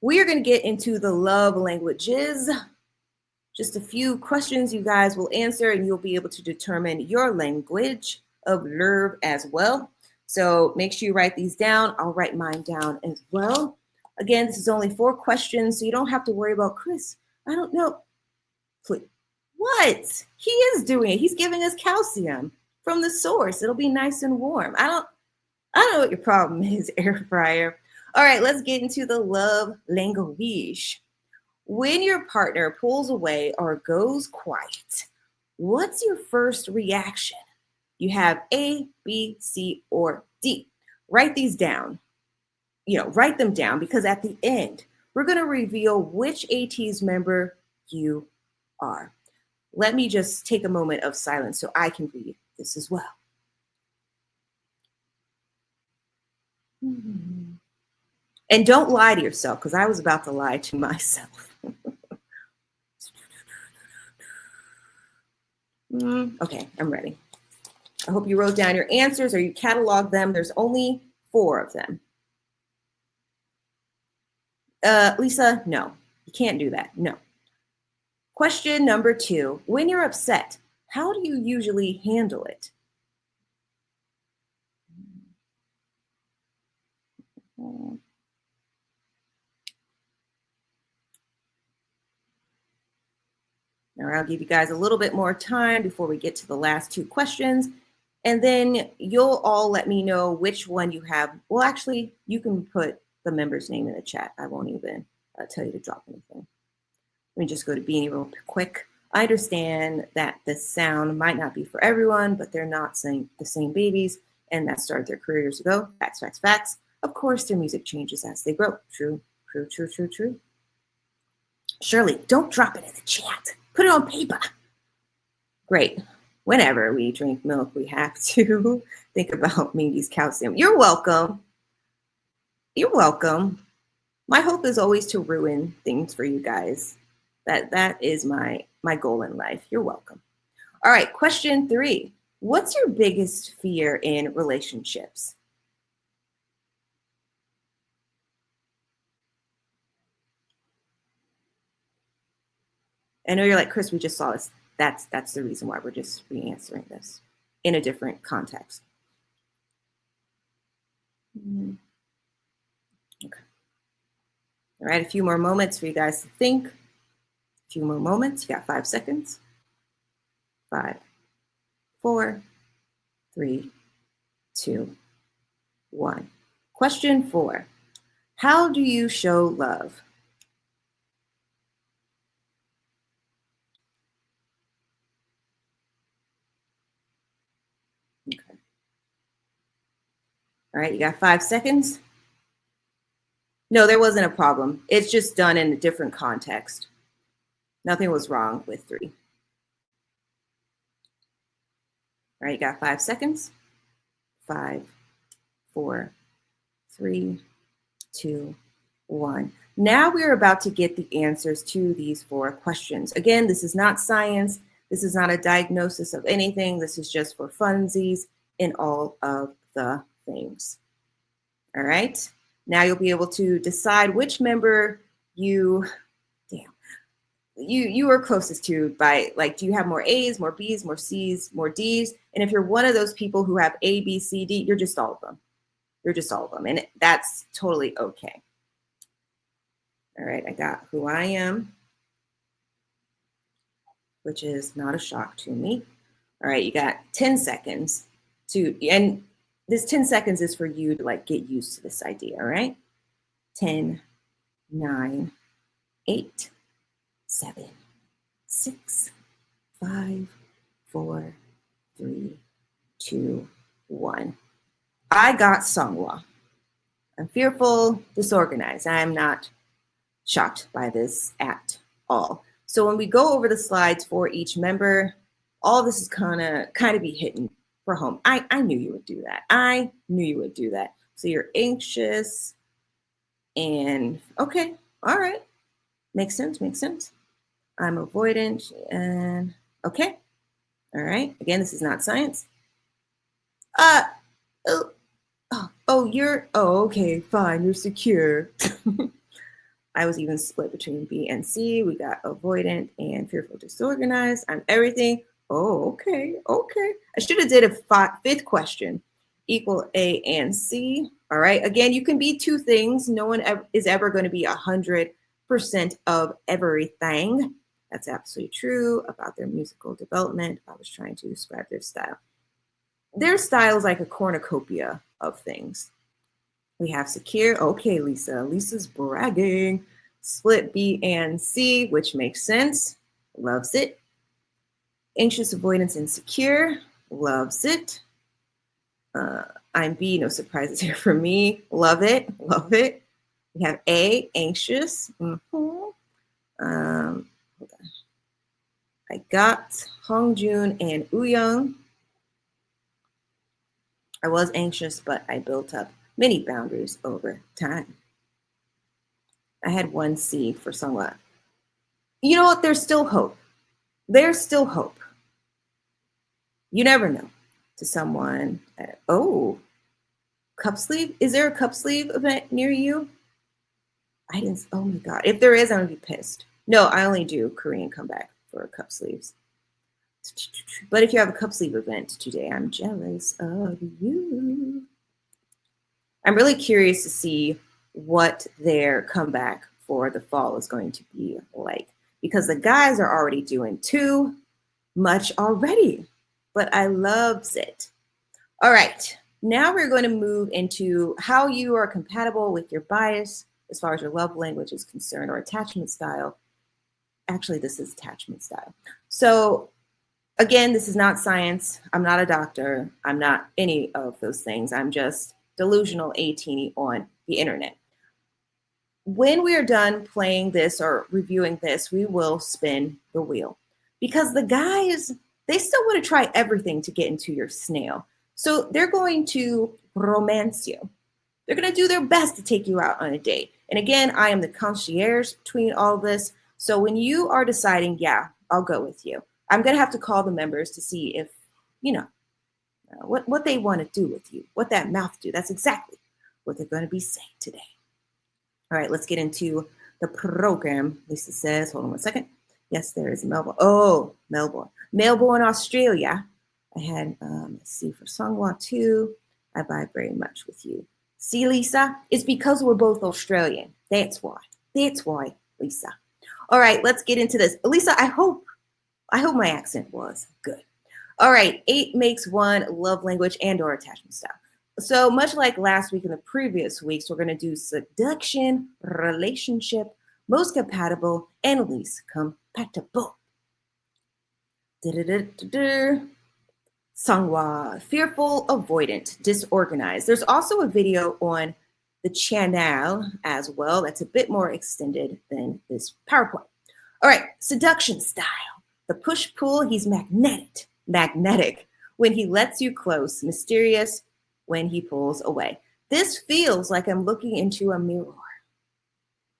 We are going to get into the love languages. Just a few questions you guys will answer, and you'll be able to determine your language of love as well. So make sure you write these down. I'll write mine down as well. Again, this is only 4 questions, so you don't have to worry about, Chris, I don't know. Please. What? He is doing it. He's giving us calcium from the source. It'll be nice and warm. I don't know what your problem is, air fryer. All right, let's get into the love language. When your partner pulls away or goes quiet, what's your first reaction? You have A, B, C, or D. Write these down. Write them down, because at the end, we're going to reveal which ATEEZ member you are. Let me just take a moment of silence so I can read this as well. And don't lie to yourself, because I was about to lie to myself. Okay, I'm ready. I hope you wrote down your answers or you cataloged them. There's only 4 of them. Lisa, no, you can't do that. No. Question number 2, when you're upset, how do you usually handle it? All right, I'll give you guys a little bit more time before we get to the last 2 questions. And then you'll all let me know which one you have. Well, actually, you can put the member's name in the chat. I won't even tell you to drop anything. Let me just go to Beanie real quick. I understand that the sound might not be for everyone, but they're not the same babies, and that started their career years ago. Facts, facts, facts. Of course, their music changes as they grow. True, true, true, true, true. Shirley, don't drop it in the chat. Put it on paper. Great. Whenever we drink milk, we have to think about Mingi's calcium. You're welcome. You're welcome. My hope is always to ruin things for you guys. That is my goal in life. You're welcome. All right, question 3. What's your biggest fear in relationships? I know you're like, Chris, we just saw this. That's the reason why we're just re-answering this in a different context. Okay. All right, a few more moments for you guys to think. A few more moments. You got 5 seconds. 5, 4, 3, 2, 1. Question 4. How do you show love? Okay. All right, you got 5 seconds. No, there wasn't a problem. It's just done in a different context. Nothing was wrong with 3. All right, you got 5 seconds. 5, 4, 3, 2, 1. Now we're about to get the answers to these 4 questions. Again, this is not science. This is not a diagnosis of anything. This is just for funsies in all of the things. All right. Now you'll be able to decide which member you are closest to by, like, do you have more A's, more B's, more C's, more D's? And if you're one of those people who have A, B, C, D, you're just all of them. You're just all of them. And that's totally okay. All right, I got who I am, which is not a shock to me. All right, you got 10 seconds and this 10 seconds is for you to, like, get used to this idea, all right? 10, 9, 8, 7, 6, 5, 4, 3, 2, 1. I got SEONGHWA. I'm fearful, disorganized. I'm not shocked by this at all. So when we go over the slides for each member, all this is kind of be hidden for home. I knew you would do that. I knew you would do that. So you're anxious and okay, all right. Makes sense, makes sense. I'm avoidant and okay. All right. Again, this is not science. Okay, fine, you're secure. I was even split between B and C. We got avoidant and fearful disorganized. I'm everything. Oh, okay, okay. I should have did a fifth question. Equal A and C. All right. Again, you can be two things. No one is ever going to be 100% of everything. That's absolutely true about their musical development. I was trying to describe their style. Their style is like a cornucopia of things. We have secure. Okay, Lisa. Lisa's bragging. Split B and C, which makes sense. Loves it. Anxious, avoidance, and secure. Loves it. I'm B, no surprises here for me. Love it, love it. We have A, anxious. Hold on. I got HONGJOONG and WOOYOUNG. I was anxious, but I built up many boundaries over time. I had one C for SEONGHWA. You know what? There's still hope. There's still hope. You never know. To someone, oh, cup sleeve? Is there a cup sleeve event near you? I didn't, oh my God. If there is, I'm gonna be pissed. No, I only do Korean comeback for cup sleeves. But if you have a cup sleeve event today, I'm jealous of you. I'm really curious to see what their comeback for the fall is going to be like, because the guys are already doing too much already, but I loves it. All right, now we're going to move into how you are compatible with your bias as far as your love language is concerned, or attachment style. Actually, this is attachment style. So again, this is not science. I'm not a doctor. I'm not any of those things. I'm just delusional A-teeny on the internet. When we are done playing this or reviewing this, we will spin the wheel, because the guys, they still want to try everything to get into your snail. So they're going to romance you. They're going to do their best to take you out on a date. And again, I am the concierge between all this. So when you are deciding, yeah, I'll go with you, I'm going to have to call the members to see if, you know, what they want to do with you, what that mouth do. That's exactly what they're going to be saying today. All right, let's get into the program. Lisa says, hold on one second. Yes, there is Melbourne. Oh, Melbourne. Melbourne, Australia. I had, let's see, for SEONGHWA too. I vibe very much with you. See, Lisa, it's because we're both Australian. That's why. That's why, Lisa. All right, let's get into this. Lisa, I hope my accent was good. All right, 8 makes 1 love language and or attachment style. So much like last week and the previous weeks, we're going to do seduction, relationship, most compatible, and least compatible. SEONGHWA, Fearful-Avoidant, Disorganized. There's also a video on the channel as well that's a bit more extended than this PowerPoint. All right, seduction style. The push-pull, he's magnetic when he lets you close, mysterious when he pulls away. This feels like I'm looking into a mirror.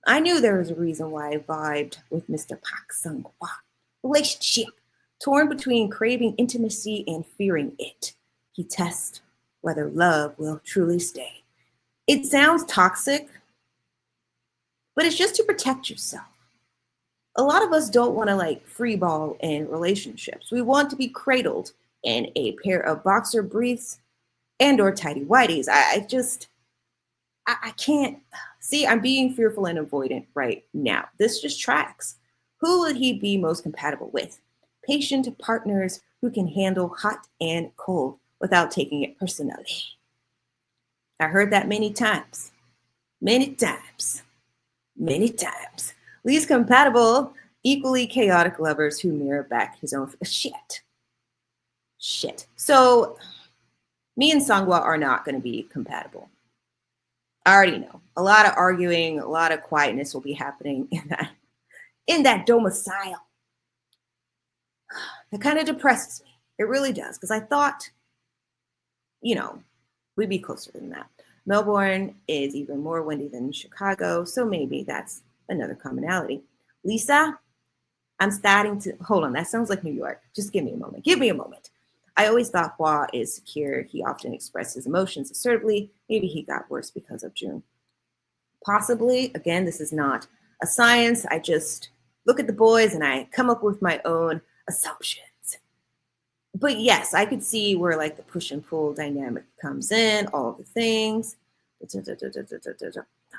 I knew there was a reason why I vibed with Mr. Park Seung-hwa. Relationship, torn between craving intimacy and fearing it. He tests whether love will truly stay. It sounds toxic, but it's just to protect yourself. A lot of us don't want to like free ball in relationships. We want to be cradled in a pair of boxer briefs and or tidy whities. I can't see. I'm being fearful and avoidant right now. This just tracks. Who would he be most compatible with? Patient partners who can handle hot and cold without taking it personally. I heard that many times. Least compatible, equally chaotic lovers who mirror back his own shit. So me and SEONGHWA are not going to be compatible. I already know. A lot of arguing, a lot of quietness will be happening in that domicile. That kind of depresses me. It really does, because I thought, you know, we'd be closer than that. Melbourne is even more windy than Chicago, so maybe that's another commonality. Lisa, I'm starting to, hold on, that sounds like New York. Just give me a moment. I always thought Hwa is secure. He often expresses emotions assertively. Maybe he got worse because of June. Possibly, again, this is not a science. I just look at the boys and I come up with my own assumptions. But yes, I could see where like the push and pull dynamic comes in, all the things.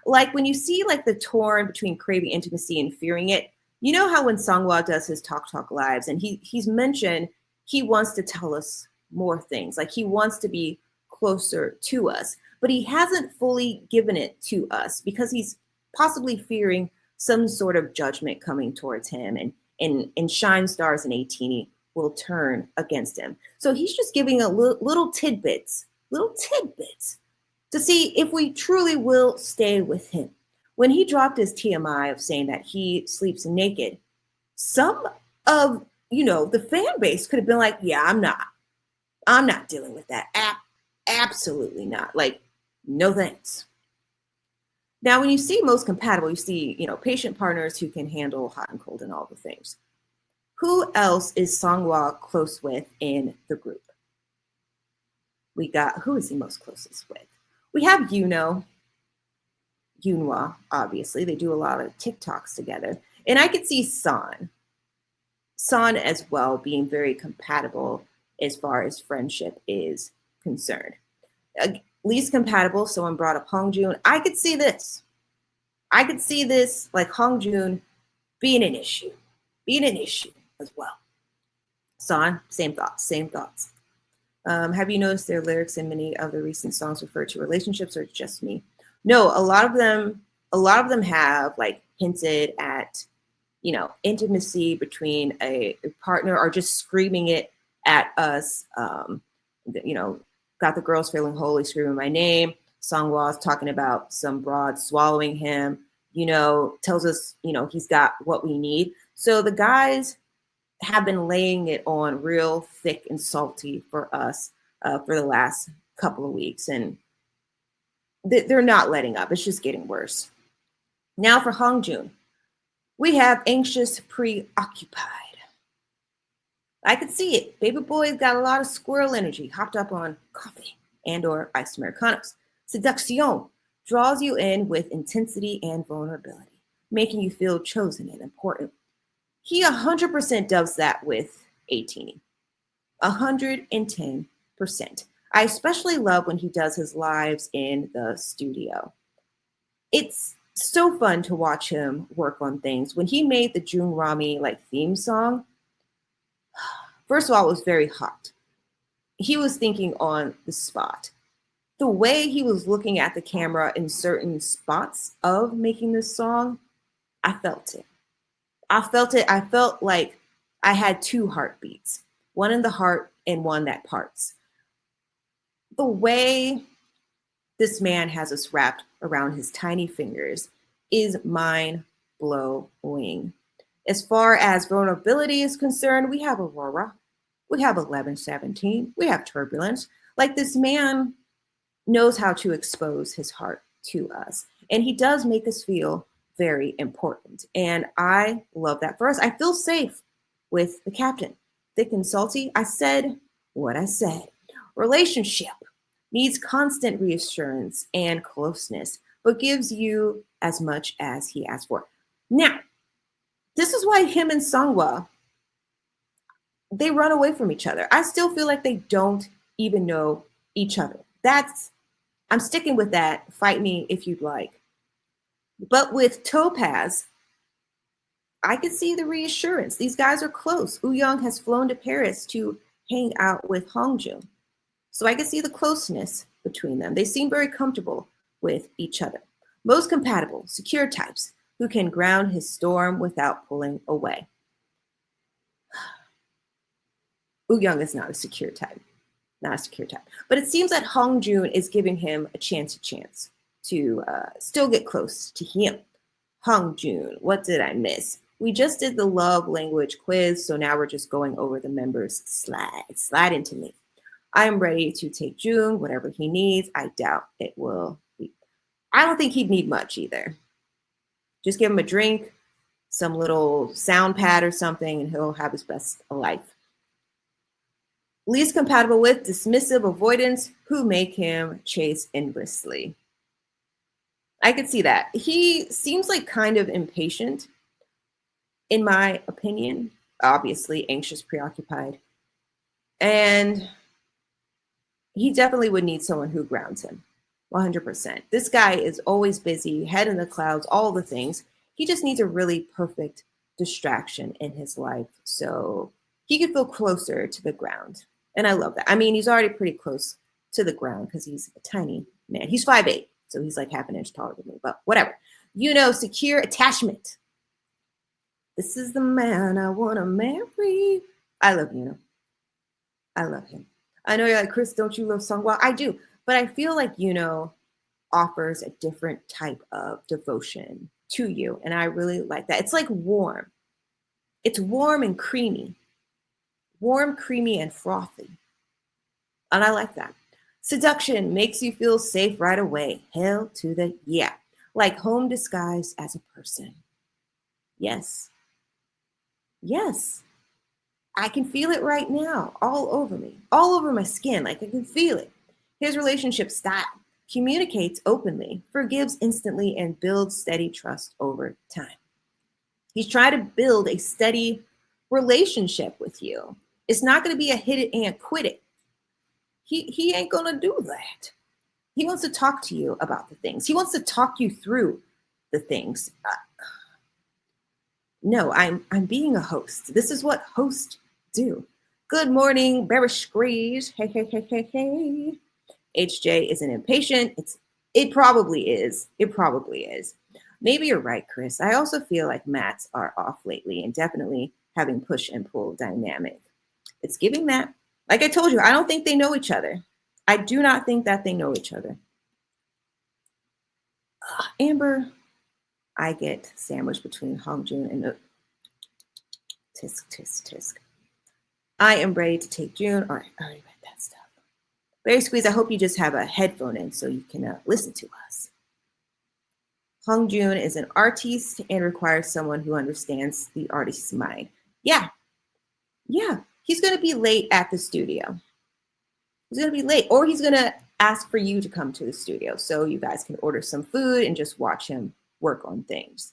Like when you see like the torn between craving intimacy and fearing it, you know how when SEONGHWA does his Talk lives and he's mentioned he wants to tell us more things, like he wants to be closer to us, but he hasn't fully given it to us because he's possibly fearing some sort of judgment coming towards him, and Shine Stars and ATEEZ will turn against him. So he's just giving a little tidbits to see if we truly will stay with him. When he dropped his TMI of saying that he sleeps naked, some of, the fan base could have been like, yeah, I'm not dealing with that. Absolutely not. Like, no thanks. Now, when you see most compatible, you see, patient partners who can handle hot and cold and all the things. Who else is SEONGHWA close with in the group? Who is he most closest with? We have YUNHO, obviously. They do a lot of TikToks together. And I could see San as well being very compatible as far as friendship is concerned. Least compatible, someone brought up HONGJOONG. I could see this. Like HONGJOONG being an issue as well. San, same thoughts. Have you noticed their lyrics in many of the recent songs refer to relationships, or just me? No, a lot of them have like hinted at, intimacy between a partner, or just screaming it at us. Got the girls feeling holy, screaming my name. SEONGHWA is talking about some broad swallowing him, tells us, he's got what we need. So the guys have been laying it on real thick and salty for us for the last couple of weeks. And they're not letting up. It's just getting worse. Now for HONGJOONG, we have Anxious-Preoccupied. I could see it. Baby boy's got a lot of squirrel energy, hopped up on coffee and or iced Americanos. Seduction draws you in with intensity and vulnerability, making you feel chosen and important. He 100% does that with ATEEZ. 110%. I especially love when he does his lives in the studio. It's so fun to watch him work on things. When he made the Jung Rami theme song, first of all, it was very hot. He was thinking on the spot. The way he was looking at the camera in certain spots of making this song, I felt it. I felt like I had two heartbeats, one in the heart and one that parts. The way this man has us wrapped around his tiny fingers is mind-blowing. As far as vulnerability is concerned, we have Aurora, we have 1117, we have Turbulence. Like, this man knows how to expose his heart to us, and he does make us feel very important. And I love that for us. I feel safe with the captain. Thick and salty, I said what I said. Relationship needs constant reassurance and closeness, but gives you as much as he asks for. Now, this is why him and SEONGHWA, they run away from each other. I still feel like they don't even know each other. I'm sticking with that. Fight me if you'd like. But with Topaz, I could see the reassurance. These guys are close. WooYoung has flown to Paris to hang out with HONGJOONG. So I could see the closeness between them. They seem very comfortable with each other. Most compatible, secure types who can ground his storm without pulling away. WooYoung is not a secure type. But it seems that HONGJOONG is giving him a chance to still get close to him. HONGJOONG, what did I miss? We just did the love language quiz, so now we're just going over the members' slide into me. I am ready to take Jung, whatever he needs. I doubt it will be. I don't think he'd need much either. Just give him a drink, some little sound pad or something, and he'll have his best life. Least compatible with dismissive avoidance who make him chase endlessly. I could see that. He seems like kind of impatient, in my opinion. Obviously, anxious, preoccupied. And he definitely would need someone who grounds him. 100%. This guy is always busy, head in the clouds, all the things. He just needs a really perfect distraction in his life so he could feel closer to the ground. And I love that. I mean, he's already pretty close to the ground because he's a tiny man. He's 5'8", so he's like half an inch taller than me, but whatever. You know, secure attachment. This is the man I want to marry. I love YUNHO. I love him. I know you're like, Chris, don't you love SEONGHWA? I do, but I feel like YUNHO offers a different type of devotion to you, and I really like that. It's like warm. It's warm and creamy. Warm, creamy, and frothy. And I like that. Seduction makes you feel safe right away. Hell to the yeah. Like home disguised as a person. Yes. Yes. I can feel it right now, all over me, all over my skin. Like I can feel it. His relationship style communicates openly, forgives instantly, and builds steady trust over time. He's trying to build a steady relationship with you. It's not going to be a hit it and quit it. He ain't going to do that. He wants to talk to you about the things. He wants to talk you through the things. No, I'm being a host. This is what hosts do. Good morning, bearish squeeze. Hey, hey, hey, hey, hey. HJ isn't impatient. It probably is. It probably is. Maybe you're right, Chris. I also feel like mats are off lately and definitely having push and pull dynamic. It's giving that. Like I told you, I don't think they know each other. I do not think that they know each other. Amber, I get sandwiched between HONGJOONG and tisk, tisk, tisk. I am ready to take June. All right, I already read that stuff. Barry Squeeze, I hope you just have a headphone in so you can listen to us. HONGJOONG is an artiste and requires someone who understands the artist's mind. Yeah. He's going to be late at the studio. He's going to be late, or he's going to ask for you to come to the studio so you guys can order some food and just watch him work on things.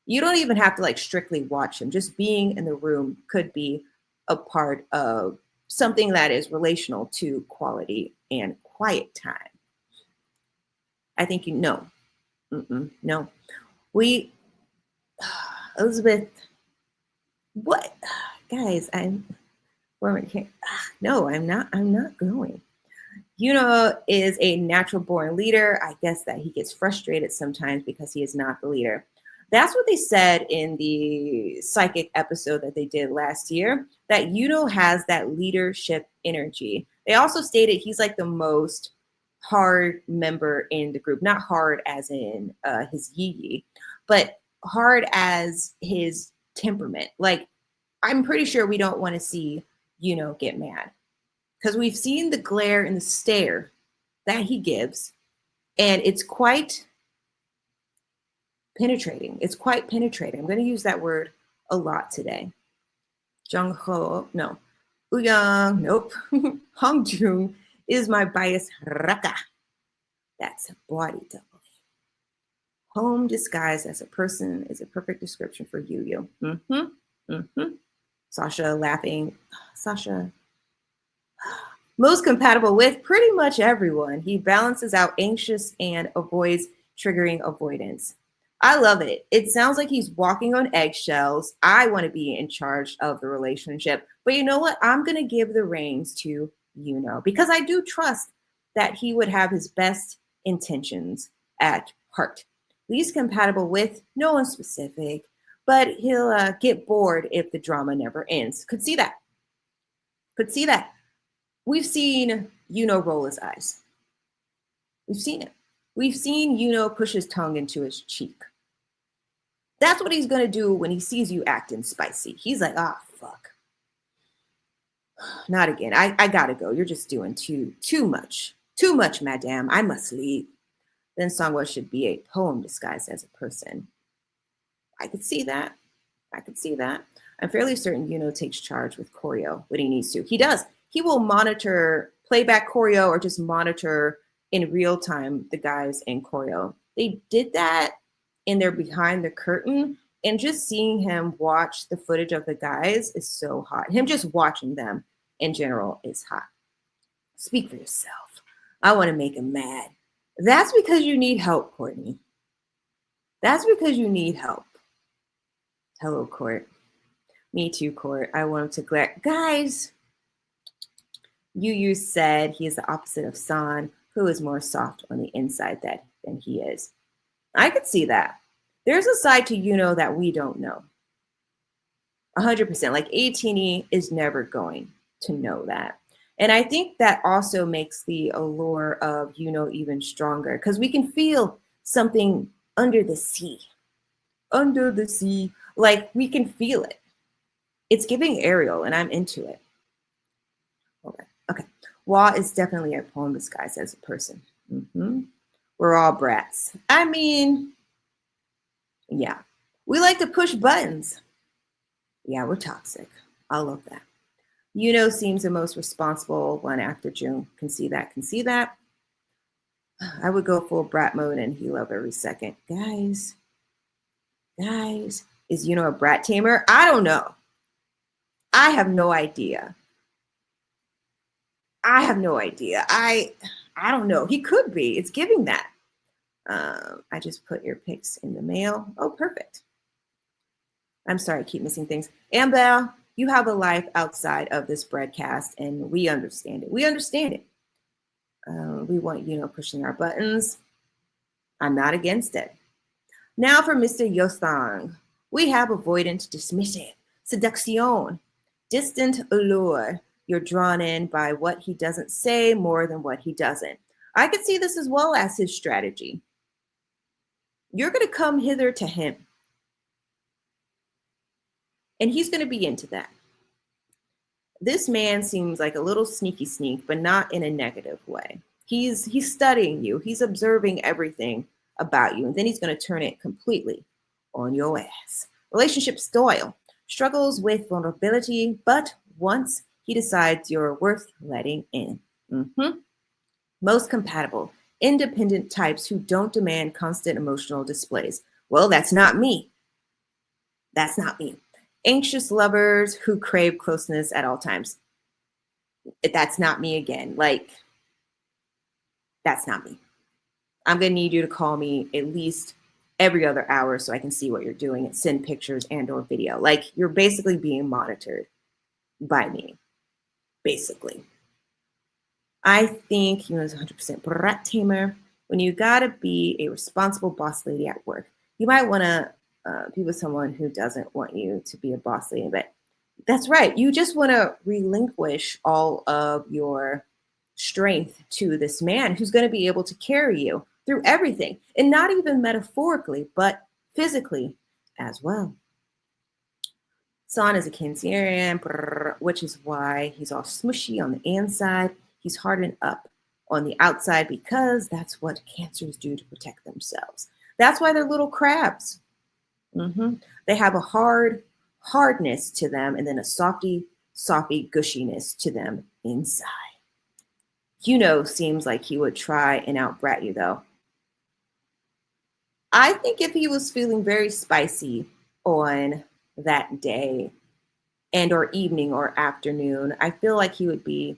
You don't even have to like strictly watch him. Just being in the room could be a part of something that is relational to quality and quiet time. I think you know. No. Elizabeth, what? Guys, no, I'm not going. YUNHO is a natural born leader. I guess that he gets frustrated sometimes because he is not the leader. That's what they said in the psychic episode that they did last year, that YUNHO has that leadership energy. They also stated he's like the most hard member in the group, not hard as in his yee, but hard as his temperament. Like, I'm pretty sure we don't want to see YUNHO get mad because we've seen the glare and the stare that he gives, and it's quite penetrating. It's quite penetrating. I'm going to use that word a lot today. JONGHO, no. WOOYOUNG, nope. HONGJOONG is my bias raka. That's a body double. Home disguised as a person is a perfect description for you. Sasha laughing. Sasha. Most compatible with pretty much everyone. He balances out anxious and avoids triggering avoidance. I love it. It sounds like he's walking on eggshells. I want to be in charge of the relationship. But you know what? I'm going to give the reins to YUNHO because I do trust that he would have his best intentions at heart. Least compatible with no one specific, but he'll get bored if the drama never ends. Could see that. We've seen YUNHO roll his eyes. We've seen it. We've seen YUNHO push his tongue into his cheek. That's what he's going to do when he sees you acting spicy. He's like, fuck. Not again. I got to go. You're just doing too much. Too much, madame. I must leave. Then SEONGHWA should be a poem disguised as a person. I could see that. I'm fairly certain YUNHO takes charge with choreo when he needs to. He does. He will monitor playback choreo or just monitor in real time the guys in choreo. They did that and they're behind the curtain. And just seeing him watch the footage of the guys is so hot. Him just watching them in general is hot. Speak for yourself. I want to make him mad. That's because you need help, Courtney. That's because you need help. Hello, Court. Me too, Court. I want him to glare. Guys, Yu said he is the opposite of San, who is more soft on the inside than he is. I could see that. There's a side to YUNHO that we don't know. 100%. Like ATEEZ is never going to know that. And I think that also makes the allure of YUNHO even stronger because we can feel something under the sea. Under the sea. Like we can feel it. It's giving Ariel and I'm into it. Okay. Wa is definitely a poem disguised as a person. We're all brats. I mean, yeah. We like to push buttons. Yeah, we're toxic. I love that. YUNHO seems the most responsible one after June. Can see that. I would go full brat mode and heal up every second. Guys, is YUNHO a brat tamer? I don't know. I have no idea. I don't know. He could be. It's giving that. I just put your pics in the mail. Oh, perfect. I'm sorry, I keep missing things. Amber, you have a life outside of this broadcast, and we understand it. We want YUNHO pushing our buttons. I'm not against it. Now for Mr. YEOSANG. We have Avoidant-Dismissive, seduction, distant allure. You're drawn in by what he doesn't say more than what he doesn't. I could see this as well as his strategy. You're going to come hither to him. And he's going to be into that. This man seems like a little sneak, but not in a negative way. He's studying you. He's observing everything about you. And then he's going to turn it completely on your ass. Relationship style. Struggles with vulnerability, but once he decides you're worth letting in. Most compatible. Independent types who don't demand constant emotional displays. Well, that's not me. Anxious lovers who crave closeness at all times. That's not me again. Like, that's not me. I'm going to need you to call me at least every other hour so I can see what you're doing and send pictures and or video. Like, you're basically being monitored by me, basically. I think YUNHO is 100% brat tamer. When you got to be a responsible boss lady at work, you might want to be with someone who doesn't want you to be a boss lady, but that's right. You just want to relinquish all of your strength to this man who's going to be able to carry you through everything, and not even metaphorically, but physically as well. San is a Cancerian, which is why he's all smushy on the inside. He's hardened up on the outside because that's what Cancers do to protect themselves. That's why they're little crabs. They have a hardness to them and then a softy gushiness to them inside. YUNHO seems like he would try and out-brat you, though. I think if he was feeling very spicy on that day and or evening or afternoon, I feel like he would be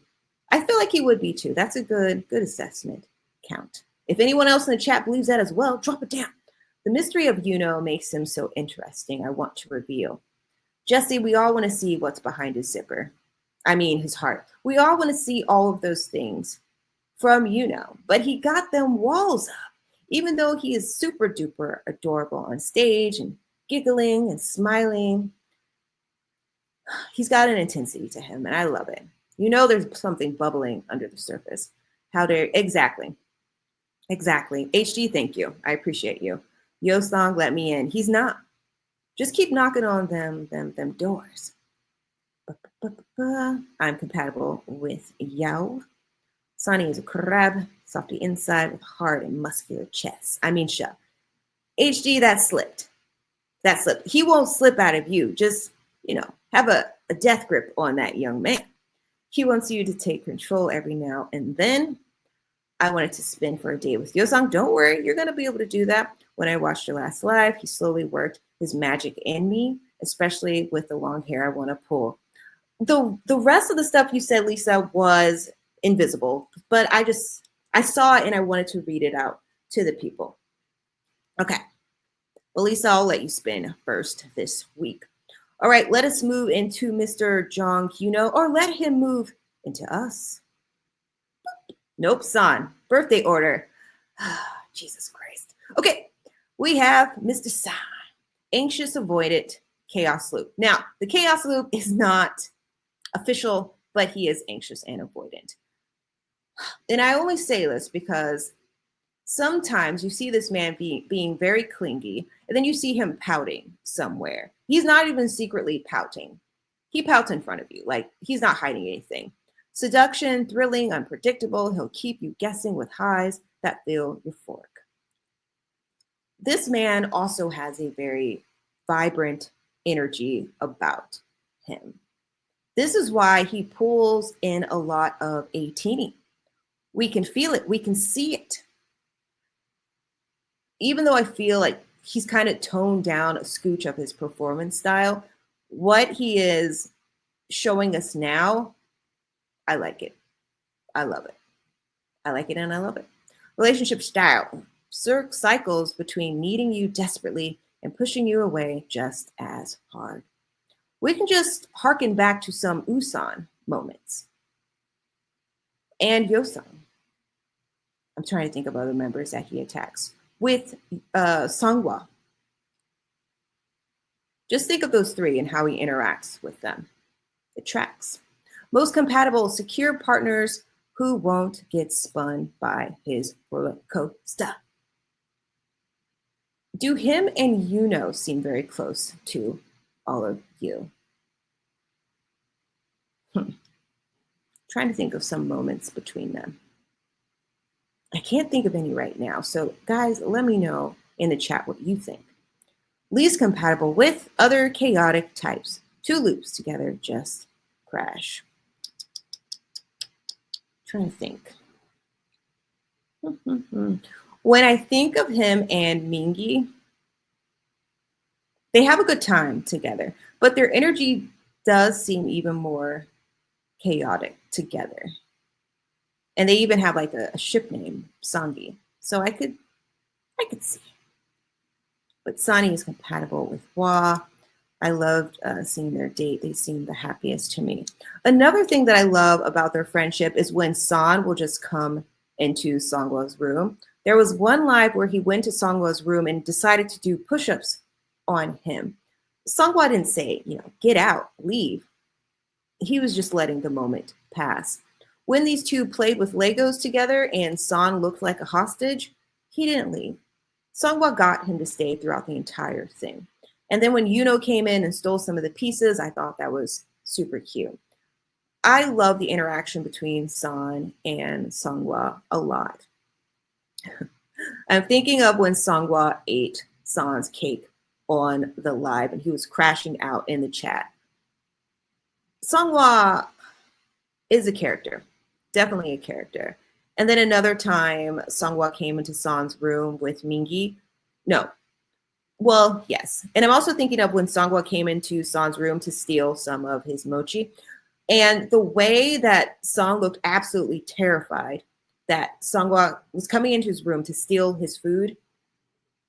too. That's a good assessment count. If anyone else in the chat believes that as well, drop it down. The mystery of YUNHO makes him so interesting. I want to reveal. Jesse, we all want to see what's behind his zipper. I mean, his heart. We all want to see all of those things from YUNHO, but he got them walls up. Even though he is super duper adorable on stage and giggling and smiling, he's got an intensity to him, and I love it. You know there's something bubbling under the surface. Exactly. HD, thank you. I appreciate you. YEOSANG, let me in. He's not. Just keep knocking on them doors. I'm compatible with Yao. Sonny is a crab, softy inside with hard and muscular chest. I mean, sure. HD, that slipped. He won't slip out of you. Just, have a death grip on that young man. He wants you to take control every now and then. I wanted to spin for a day with YEOSANG. Don't worry, you're going to be able to do that. When I watched your last live, he slowly worked his magic in me, especially with the long hair I want to pull. The rest of the stuff you said, Lisa, was invisible, but I saw it and I wanted to read it out to the people. Okay. Well, Lisa, I'll let you spin first this week. All right, let us move into Mr. JONGHO, or let him move into us. Nope, San. Birthday order. Jesus Christ. Okay, we have Mr. San. Anxious-Avoidant chaos loop. Now, the chaos loop is not official, but he is anxious and avoidant. And I only say this because sometimes you see this man being very clingy, and then you see him pouting somewhere. He's not even secretly pouting. He pouts in front of you, like he's not hiding anything. Seduction, thrilling, unpredictable. He'll keep you guessing with highs that feel euphoric. This man also has a very vibrant energy about him. This is why he pulls in a lot of ATEEZ. We can feel it. We can see it. Even though I feel like he's kind of toned down a scooch of his performance style, what he is showing us now, I like it. I love it. I like it and I love it. Relationship style. Cycles between needing you desperately and pushing you away just as hard. We can just harken back to some Usan moments. And YEOSANG. I'm trying to think of other members that he attacks. With SEONGHWA. Just think of those three and how he interacts with them. It tracks. Most compatible, secure partners who won't get spun by his roller coaster. Do him and YUNHO seem very close to all of you? Trying to think of some moments between them. I can't think of any right now. So guys, let me know in the chat what you think. Least compatible with other chaotic types. Two loops together just crash. Trying to think. When I think of him and MINGI, they have a good time together, but their energy does seem even more chaotic together. And they even have like a ship name, Sangi. So I could see. But Sani is compatible with Wa. I loved seeing their date. They seemed the happiest to me. Another thing that I love about their friendship is when San will just come into SEONGHWA's room. There was one live where he went to SEONGHWA's room and decided to do push-ups on him. SEONGHWA didn't say, get out, leave. He was just letting the moment pass. When these two played with Legos together and San looked like a hostage, he didn't leave. SEONGHWA got him to stay throughout the entire thing. And then when YUNHO came in and stole some of the pieces, I thought that was super cute. I love the interaction between San and SEONGHWA a lot. I'm thinking of when SEONGHWA ate San's cake on the live and he was crashing out in the chat. SEONGHWA is a character, definitely a character. And then another time, SEONGHWA came into San's room with MINGI. No, well, yes. And I'm also thinking of when SEONGHWA came into San's room to steal some of his mochi. And the way that San looked absolutely terrified that SEONGHWA was coming into his room to steal his food,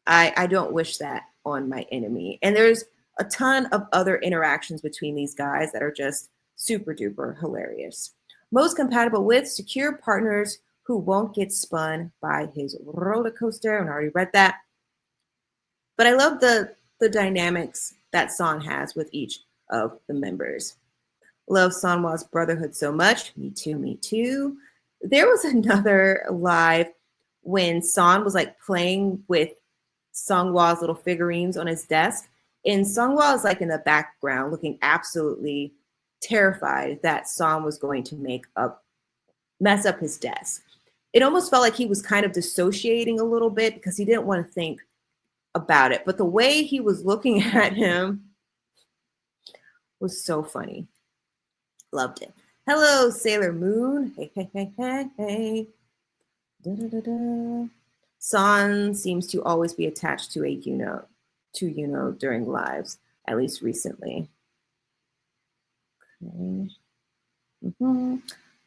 I don't wish that on my enemy. And there's a ton of other interactions between these guys that are just super duper hilarious. Most compatible with secure partners who won't get spun by his roller coaster. And I already read that. But I love the dynamics that San has with each of the members. Love SEONGHWA's brotherhood so much. Me too, me too. There was another live when San was like playing with SEONGHWA's little figurines on his desk. And SEONGHWA is like in the background looking absolutely terrified that San was going to mess up his desk. It almost felt like he was kind of dissociating a little bit because he didn't want to think about it. But the way he was looking at him was so funny. Loved it. Hello, Sailor Moon. Hey, hey, hey, hey, hey. Da, da, da, da. San seems to always be attached to a YUNHO during lives, at least recently. Okay.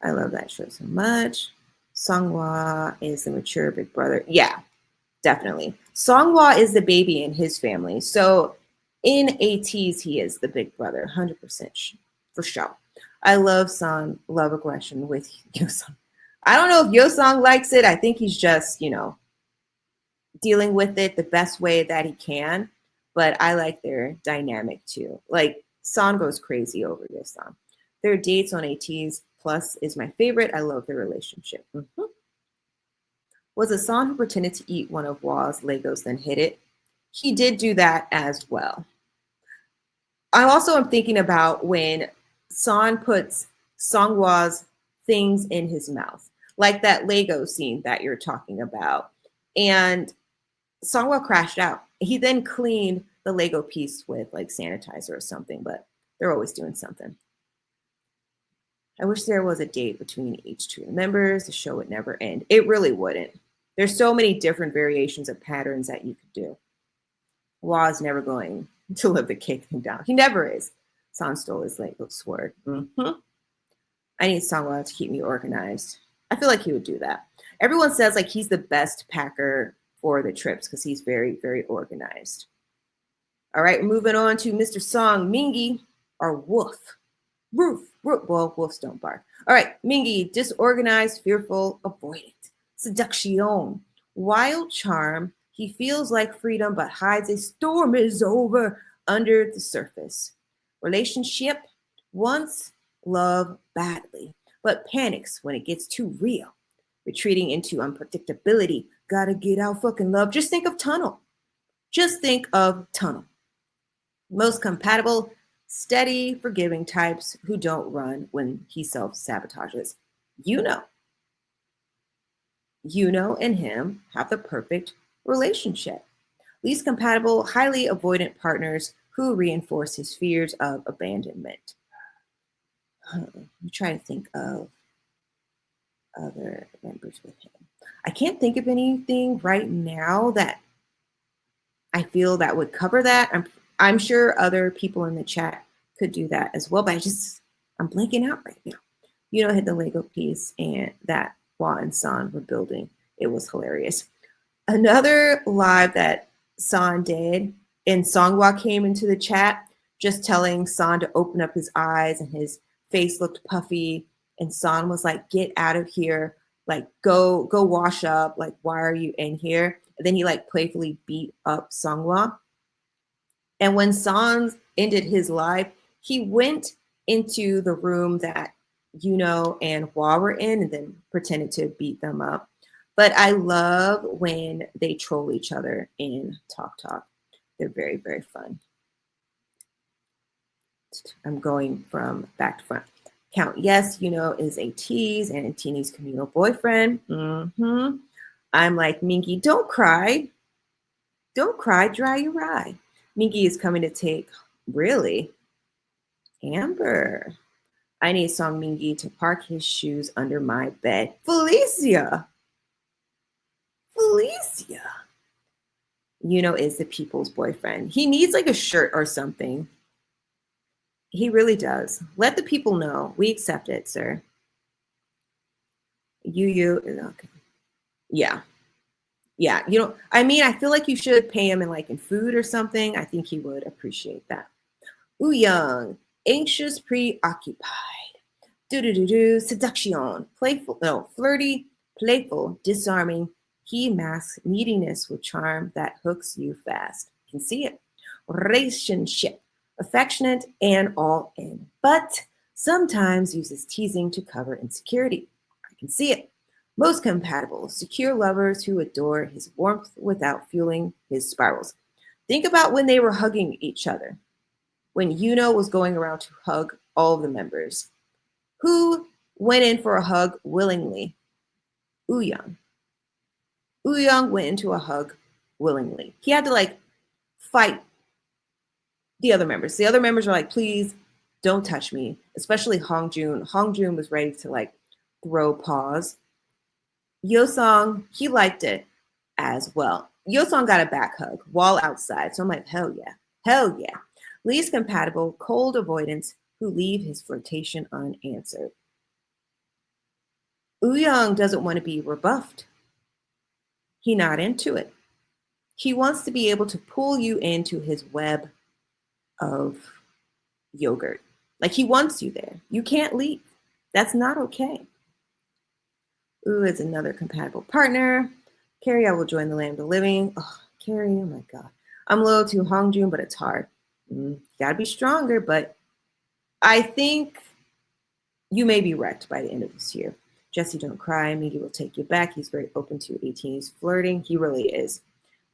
I love that show so much. SEONGHWA is the mature big brother. Yeah, definitely. SEONGHWA is the baby in his family. So in ATEEZ, he is the big brother, 100% for sure. I love San love aggression with YOSANG. I don't know if YOSANG likes it. I think he's just, dealing with it the best way that he can. But I like their dynamic too. Like San goes crazy over YOSANG. Their dates on ATEEZ Plus is my favorite. I love their relationship. Was it San who pretended to eat one of Wa's Legos then hid it? He did do that as well. I also am thinking about when San puts SEONGHWA's things in his mouth, like that Lego scene that you're talking about. And SEONGHWA crashed out. He then cleaned the Lego piece with like sanitizer or something, but they're always doing something. I wish there was a date between each two members. The show would never end. It really wouldn't. There's so many different variations of patterns that you could do. Wa is never going to live the cake thing down. He never is. San stole his Lego sword. I need SEONGHWA to keep me organized. I feel like he would do that. Everyone says like he's the best packer for the trips because he's very, very organized. All right, moving on to Mr. Song, MINGI, or Wolf. Roof. Well, wolves don't bark. All right, MINGI, disorganized, fearful, avoidant. Seduction, wild charm. He feels like freedom, but hides a storm is over under the surface. Relationship, wants love badly, but panics when it gets too real. Retreating into unpredictability. Gotta get out fucking love. Just think of tunnel. Just think of tunnel. Most compatible, steady, forgiving types who don't run when he self-sabotages. YUNHO and him have the perfect relationship. Least compatible, highly avoidant partners who reinforce his fears of abandonment. I'm trying to think of other members with him. I can't think of anything right now that I feel that would cover that. I'm sure other people in the chat could do that as well, but I'm blanking out right now. Hit the Lego piece and that Wa and San were building. It was hilarious. Another live that San did, and SEONGHWA came into the chat just telling San to open up his eyes, and his face looked puffy, and San was like, get out of here, like go wash up, like why are you in here? And then he like playfully beat up SEONGHWA. And when San ended his live, he went into the room that YUNHO and Wa were in and then pretended to beat them up. But I love when they troll each other in Talk Talk. They're very, very fun. I'm going from back to front. Count yes, YUNHO is ATEEZ and Teeny's communal boyfriend. I'm like, MINGI, don't cry. Don't cry, dry your eye. MINGI is coming to take, really? Amber. I need Song MINGI to park his shoes under my bed. Felicia. YUNHO is the people's boyfriend. He needs like a shirt or something. He really does. Let the people know. We accept it, sir. Okay. Yeah. I feel like you should pay him in food or something. I think he would appreciate that. WOOYOUNG, Anxious-Preoccupied. Seduction, flirty, playful, disarming. He masks neediness with charm that hooks you fast. You can see it. Relationship, affectionate and all in, but sometimes uses teasing to cover insecurity. I can see it. Most compatible, secure lovers who adore his warmth without fueling his spirals. Think about when they were hugging each other. When YUNHO was going around to hug all of the members. Who went in for a hug willingly? WOOYOUNG. WOOYOUNG went into a hug willingly. He had to fight the other members. The other members were like, please don't touch me, especially HONGJOONG. HONGJOONG was ready to throw paws. YEOSANG, he liked it as well. YEOSANG got a back hug while outside. So I'm like, hell yeah. Hell yeah. Least compatible, cold avoidance who leave his flirtation unanswered. WOOYOUNG doesn't want to be rebuffed. He not into it. He wants to be able to pull you into his web of yogurt. Like he wants you there. You can't leave. That's not okay. Ooh, is another compatible partner. Carrie, I will join the land of the living. Oh, Carrie, oh my God. I'm loyal to HONGJOONG, but it's hard. You gotta be stronger, but I think you may be wrecked by the end of this year. Jesse, don't cry. MINGI will take you back. He's very open to ATEEZ flirting. He really is.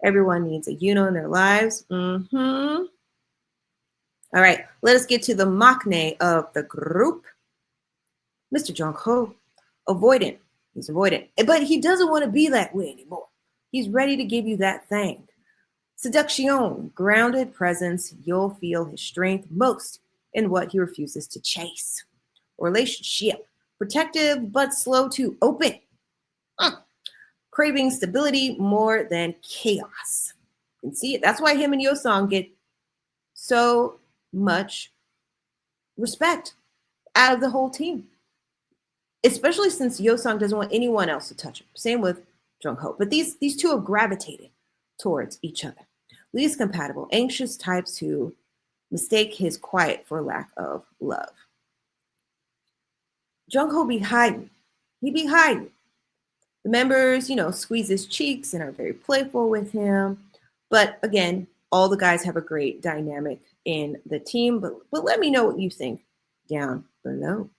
Everyone needs a YUNHO in their lives. All right, let us get to the maknae of the group. Mr. JONGHO, avoidant. He's avoidant, but he doesn't want to be that way anymore. He's ready to give you that thing. Seduction, grounded presence. You'll feel his strength most in what he refuses to chase. Relationship, protective but slow to open. Craving stability more than chaos. You can see it. That's why him and YEOSANG get so much respect out of the whole team. Especially since YEOSANG doesn't want anyone else to touch him. Same with JONGHO. But these two have gravitated towards each other. Least compatible, anxious types who mistake his quiet for lack of love. JONGHO be hiding. He be hiding. The members, squeeze his cheeks and are very playful with him. But again, all the guys have a great dynamic in the team. But let me know what you think down below.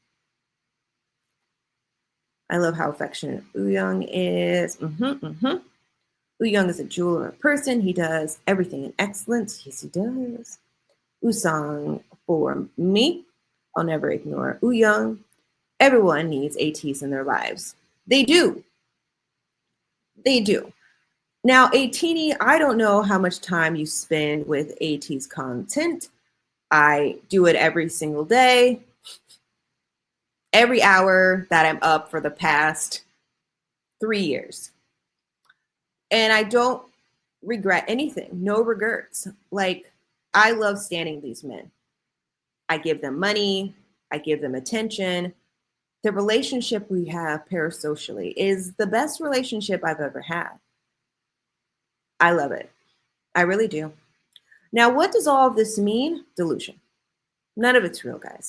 I love how affectionate WOOYOUNG is. WOOYOUNG is a jewel of a person. He does everything in excellence. Yes, he does. WOOSANG for me. I'll never ignore WOOYOUNG. Everyone needs ATEEZ in their lives. They do. They do. Now, ATEEZ, I don't know how much time you spend with ATEEZ content. I do it every single day. Every hour that I'm up for the past 3 years. And I don't regret anything. No regrets. Like, I love standing these men. I give them money. I give them attention. The relationship we have parasocially is the best relationship I've ever had. I love it. I really do. Now, what does all of this mean? Delusion. None of it's real, guys.